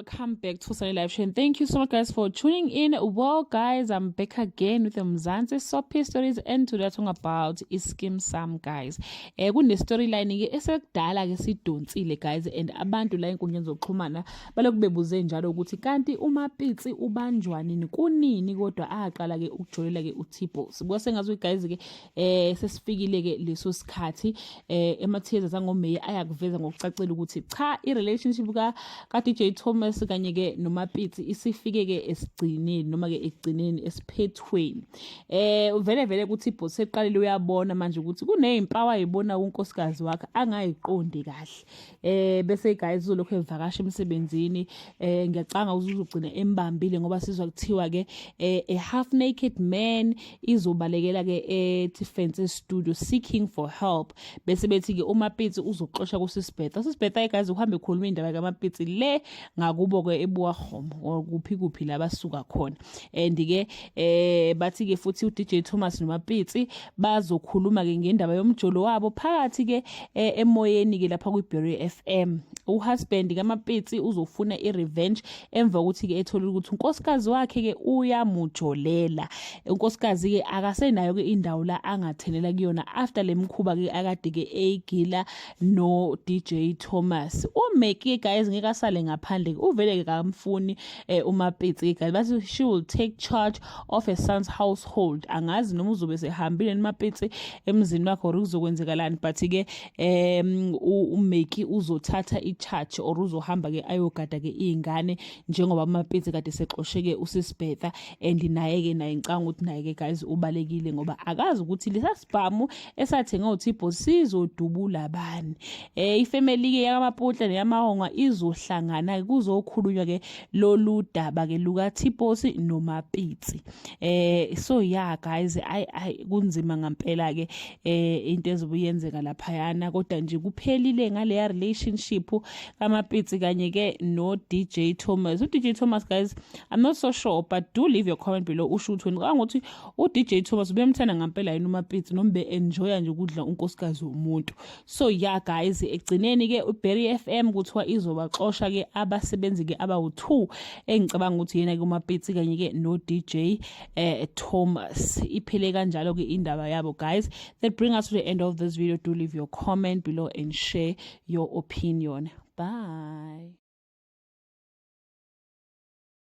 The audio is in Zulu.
welcome back to Sunny Live Show, and thank you so much, guys, for tuning in. Well, guys, I'm back again with the Mzansi Soapy stories, and today I'm talking about Skeem Saam, guys. Kune storyline ke esekudala ke sidonsile, guys, and abantu la enkundleni zokuxhumana balokhu bebuze njalo ukuthi kanti uMapitsi ubanjwani ni kunini kodwa aqala ke ukujolela ke uTboss. Bose ngazo guys ke sesifikile ke leso sikhathi ematheza sangoMeya ayakuveza ngokucacela ukuthi cha i-relationship ka DJ Thomas kanye ke noMapitsi isifike ke esigcineni noma ke ekugcineni esiphethweni. Vele ukuthi uTboss eqalile uyabona manje ukuthi kunezimpawu ayibona unkosikazi wakhe angayiqondi kahle. Bese guys uzolokho evakasha emsebenzini ngiyacanga uzogcina embambile ngoba sizwa kuthiwa ke a half naked man izobalekela ke eDefense Studio seeking for help. Bese bethi ke uMapitsi uzoxoxa kuSisibhetha. Sisibhetha guys uhambe khuluma indaba kaMapitsi le ngakubo ke eBuahoma kuphi la basuka khona. And ke bathi ke futhi uDJ Thomas noMapitsi bazokhuluma ke ngendaba yomjolo wabo phakathi ke emoyeni ke lapha kuBerry FM. Uhusband kaMapitsi uzofuna irevenge emva ukuthi ke ethola ukuthi unkosikazi wakhe ke uyamujolela. Unkosikazi ke akasenayo ke indawo la angathelela kuyona after lemkhuba ke akade ke egila no DJ Thomas. uMacky guys ngeke asale ngaphandle uvele ke kamfuni uMapitsi guys bathi she will take charge of her son's household. Angazi noma uzobe sehambile noMapitsi emzini wakhe or kuzokwenzekalani, but ke uMacky uzothatha i-charge or uzohamba ke ayogada ke izingane njengoba uMapitsi kade sexosheke uSisibhetha, and naye ke naye ngicanga ukuthi naye ke guys ubalekile ngoba akazi ukuthi lesasibhamu esathenga uTboss sizodubula abani. Ifamily ke yakaMaputla neyamahonga izohlangana kuzokhulunywa ke lolu daba ke lukaTboss noMapitsi. So yeah guys, I kunzima ngampela ke into ezobuyenzeka lapha yana, kodwa nje kuphelile ngale relationship kaMapitsi kanye ke no DJ Thomas. uDJ Thomas guys, I'm not so sure, but do leave your comment below usho ukuthi ngicanga ukuthi uDJ Thomas ubemthanda ngampela yini uMapitsi noma enjoya nje ukudla unkosikazi womuntu. So yeah guys, egcineni ke uBerry FM kuthiwa izobaxosha ke abasebenzi ke abawu2 engicabanga ukuthi yena ke uMapitsi kanye ke no DJ Thomas. Iphele kanjalo ke indaba yabo guys. That bring us to the end of this video. Do leave your comment below and share your opinion. Bye.